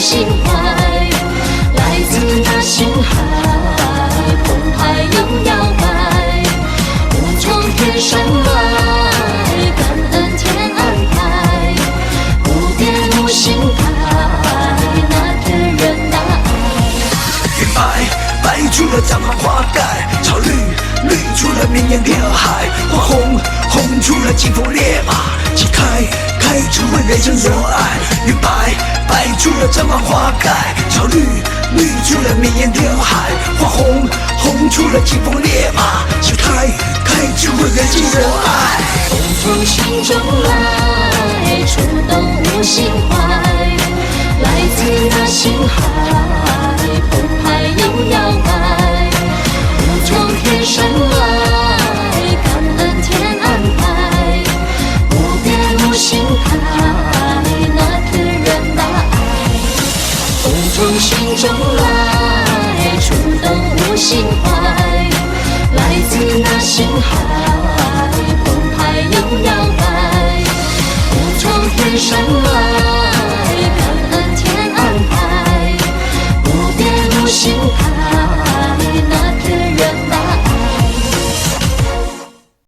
心怀，来自那星海，澎湃又摇摆，无从天上来，感恩天安排，无边无心态，那天人那爱。云白，白出了藏汉花盖，草绿，绿出了绵延天海，花红，红出了金风烈马，旗开，开出了人生热爱。云白，白出了藏汉花盖，草绿，绿出了绵延天海，花红，红出了金风烈马，旗开，开出了人生热爱。风从心中来，触动无心怀，来自那星海，澎湃又摇摆，无从天上来，感恩天安排，无边无心态，那天人那爱。风从心中来，触动无心怀，来自那星海，澎湃又摇摆，无从天上来。